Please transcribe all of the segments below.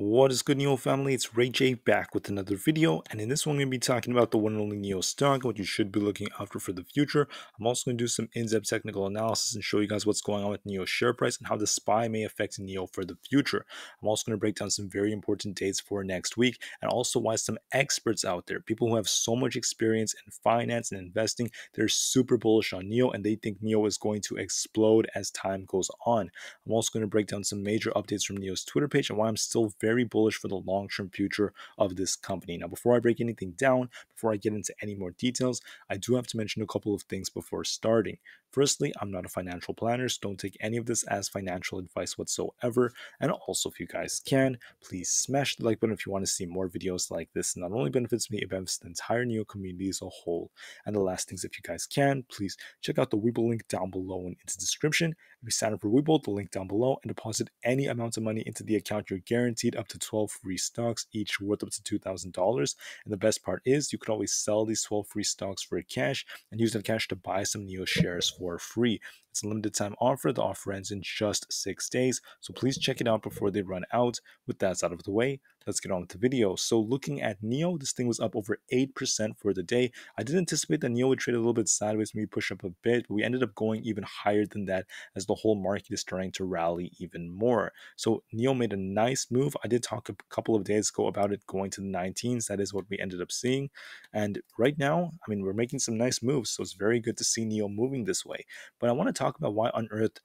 What is good, NIO family? It's Rey-Jay back with another video, and in this one, I'm going to be talking about the one and only NIO stock, what you should be looking out for the future. I'm also going to do some in-depth technical analysis and show you guys what's going on with NIO's share price and how the SPY may affect NIO for the future. I'm also going to break down some very important dates for next week, and also why some experts out there, people who have so much experience in finance and investing, they're super bullish on NIO, and they think NIO is going to explode as time goes on. I'm also going to break down some major updates from NIO's Twitter page and why I'm still very bullish for the long-term future of this company. Now, before I break anything down, before I get into any more details, I do have to mention a couple of things before starting. Firstly, I'm not a financial planner, so don't take any of this as financial advice whatsoever. And also, if you guys can, please smash the like button if you want to see more videos like this. It not only benefits me, it benefits the entire NIO community as a whole. And the last things, if you guys can, please check out the Webull link down below in its description. If you sign up for Webull, the link down below, and deposit any amount of money into the account, you're guaranteed up to 12 free stocks, each worth up to $2,000. And the best part is you could always sell these 12 free stocks for cash and use that cash to buy some NIO shares for free. It's a limited time offer. The offer ends in just 6 days, so please check it out before they run out. With that out of the way, let's get on with the video. So looking at NIO, this thing was up over 8% for the day. I did anticipate that NIO would trade a little bit sideways, maybe push up a bit, but we ended up going even higher than that as the whole market is starting to rally even more. So NIO made a nice move. I did talk a couple of days ago about it going to the 19s. That is what we ended up seeing. And right now, I mean, we're making some nice moves, so it's very good to see NIO moving this way. But I want to talk about why on earth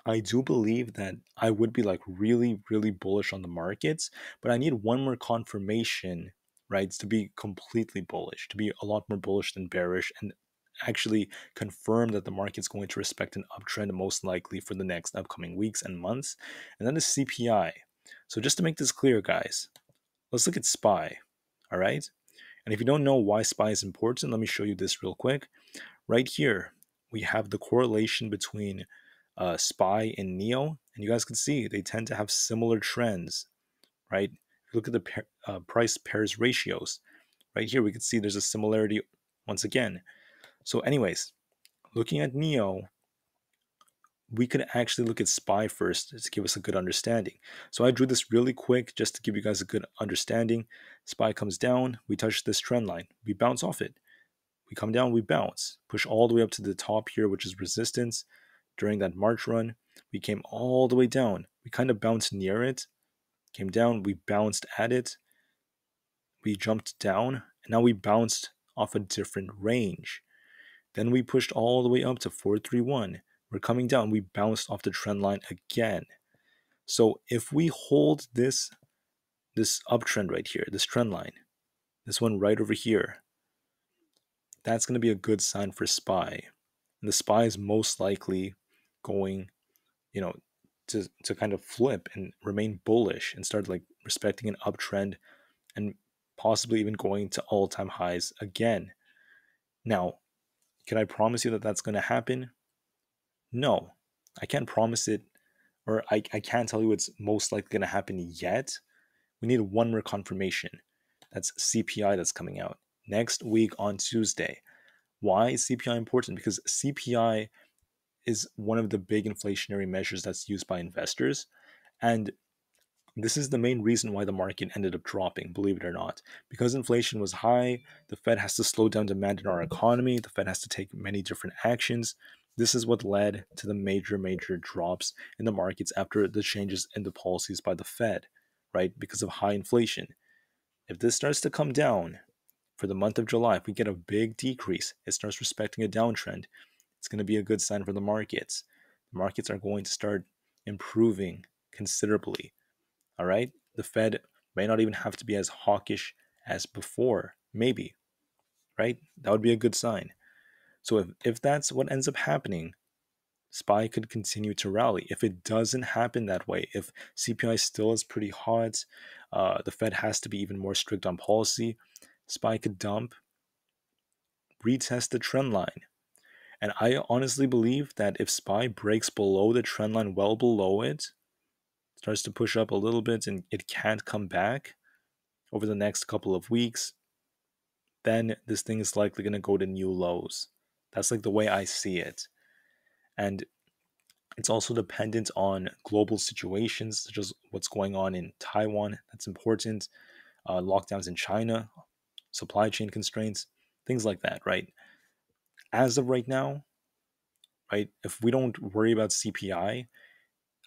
I do believe that I would be like really, really bullish on the markets, but I need one more confirmation, right, to be completely bullish, to be a lot more bullish than bearish, and actually confirm that the market's going to respect an uptrend most likely for the next upcoming weeks and months. And that is CPI. So just to make this clear, guys, let's look at SPY, all right? And if you don't know why SPY is important, let me show you this real quick. Right here, we have the correlation between SPY and NIO, and you guys can see they tend to have similar trends, right? If you look at the price pairs ratios, right here, we can see there's a similarity once again. So anyways, looking at NIO, we could actually look at SPY first to give us a good understanding. So I drew this really quick just to give you guys a good understanding. SPY comes down, we touch this trend line, we bounce off it. We come down, we bounce, push all the way up to the top here, which is resistance. During that March run, we came all the way down. We kind of bounced near it, came down, we bounced at it, we jumped down, and now we bounced off a different range. Then we pushed all the way up to 431. We're coming down, we bounced off the trend line again. So if we hold this uptrend right here, this trend line, this one right over here, that's going to be a good sign for SPY. And the SPY is most likely going, to kind of flip and remain bullish and start like respecting an uptrend and possibly even going to all-time highs again. Now, can I promise you that that's going to happen? No, I can't promise it, or I can't tell you it's most likely going to happen yet. We need one more confirmation. That's CPI that's coming out next week on Tuesday. Why is CPI important? Because CPI is one of the big inflationary measures that's used by investors. And this is the main reason why the market ended up dropping, believe it or not. Because inflation was high, the Fed has to slow down demand in our economy, the Fed has to take many different actions. This is what led to the major drops in the markets after the changes in the policies by the Fed, right? Because of high inflation. If this starts to come down for the month of July, if we get a big decrease, it starts respecting a downtrend, it's going to be a good sign for the markets. The markets are going to start improving considerably. All right? The Fed may not even have to be as hawkish as before. Maybe. Right? That would be a good sign. So if that's what ends up happening, SPY could continue to rally. If it doesn't happen that way, if CPI still is pretty hot, the Fed has to be even more strict on policy, SPY could dump, retest the trend line. And I honestly believe that if SPY breaks below the trend line, well below it, starts to push up a little bit and it can't come back over the next couple of weeks, then this thing is likely going to go to new lows. That's like the way I see it. And It's also dependent on global situations, such as what's going on in Taiwan. That's important. Lockdowns in China, supply chain constraints, things like that, right? As of right now, right, if we don't worry about CPI,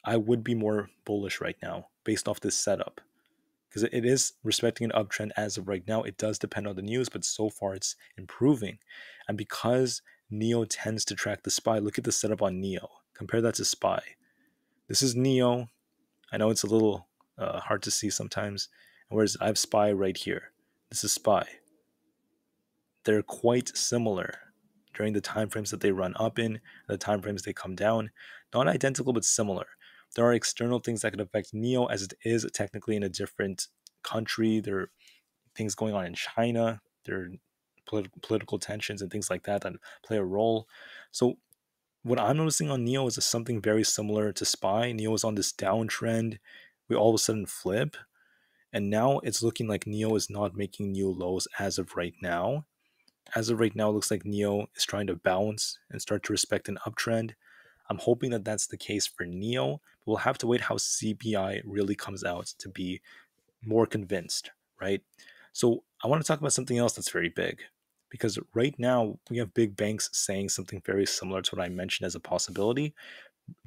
I would be more bullish right now based off this setup because it is respecting an uptrend as of right now. It does depend on the news, but so far it's improving. And because NIO tends to track the SPY, look at the setup on NIO. Compare that to SPY. This is NIO. I know it's a little hard to see sometimes. Whereas I have SPY right here. This is SPY. They're quite similar during the time frames that they run up in, the time frames they come down. Not identical, but similar. There are external things that could affect NIO as it is technically in a different country. There are things going on in China. There are political tensions and things like that that play a role. So what I'm noticing on NIO is something very similar to SPY. NIO is on this downtrend. We all of a sudden flip. And now it's looking like NIO is not making new lows as of right now. As of right now, it looks like NIO is trying to bounce and start to respect an uptrend. I'm hoping that that's the case for NIO, but we'll have to wait how CPI really comes out to be more convinced, right? So I want to talk about something else that's very big because right now we have big banks saying something very similar to what I mentioned as a possibility.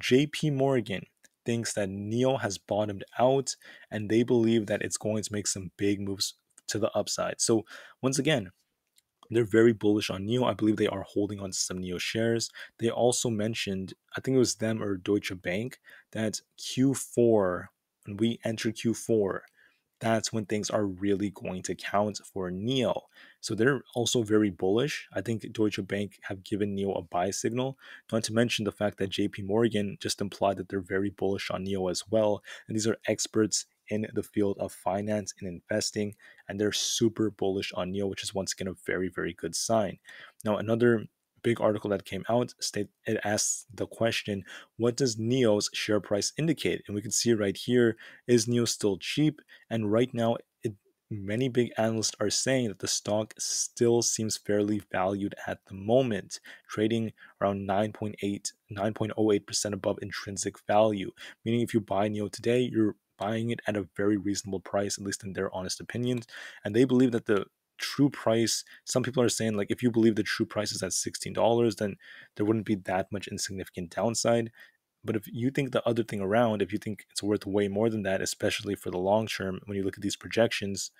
JP Morgan thinks that NIO has bottomed out and they believe that it's going to make some big moves to the upside. So once again, they're very bullish on NIO. I believe they are holding on to some NIO shares. They also mentioned, I think it was them or Deutsche Bank, that Q4, when we enter Q4, that's when things are really going to count for NIO. So they're also very bullish. I think Deutsche Bank have given NIO a buy signal, not to mention the fact that JP Morgan just implied that they're very bullish on NIO as well. And these are experts in the field of finance and investing, and they're super bullish on NIO, which is once again a very, very good sign. Now, another big article that came out it asks the question, what does NIO's share price indicate? And we can see right here, is NIO still cheap? And right now, many big analysts are saying that the stock still seems fairly valued at the moment, trading around 9.08% above intrinsic value. Meaning, if you buy NIO today, you're buying it at a very reasonable price, at least in their honest opinions. And they believe that the true price, some people are saying, like, if you believe the true price is at $16, then there wouldn't be that much insignificant downside. But if you think the other thing around, if you think it's worth way more than that, especially for the long term, when you look at these projections,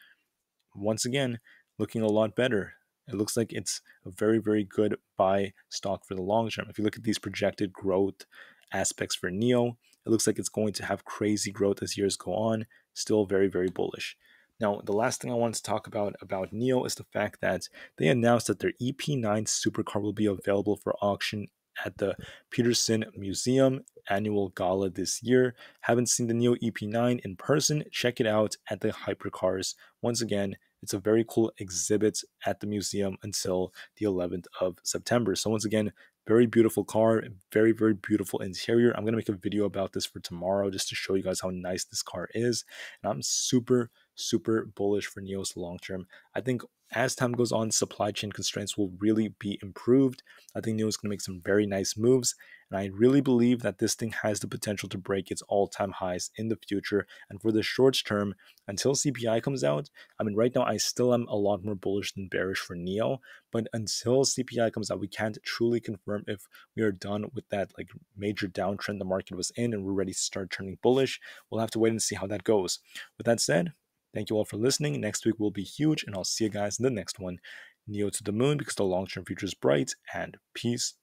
once again, looking a lot better. It looks like it's a very, very good buy stock for the long term. If you look at these projected growth aspects for NIO, it looks like it's going to have crazy growth as years go on. Still very, very bullish. Now, the last thing I want to talk about NIO is the fact that they announced that their EP9 supercar will be available for auction at the Peterson Museum annual gala this year. Haven't seen the NIO EP9 in person? Check it out at the Hypercars. Once again, it's a very cool exhibit at the museum until the 11th of September. So once again, very beautiful car, very, very beautiful interior. I'm going to make a video about this for tomorrow just to show you guys how nice this car is. And I'm super, super bullish for NIO's long term. I think as time goes on, supply chain constraints will really be improved. I think NIO is going to make some very nice moves. And I really believe that this thing has the potential to break its all-time highs in the future. And for the short term, until CPI comes out, I mean, right now I still am a lot more bullish than bearish for NIO. But until CPI comes out, we can't truly confirm if we are done with that like major downtrend the market was in and we're ready to start turning bullish. We'll have to wait and see how that goes. With that said, thank you all for listening. Next week will be huge, and I'll see you guys in the next one. NIO to the moon because the long-term future is bright, and peace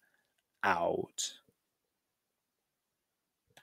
out.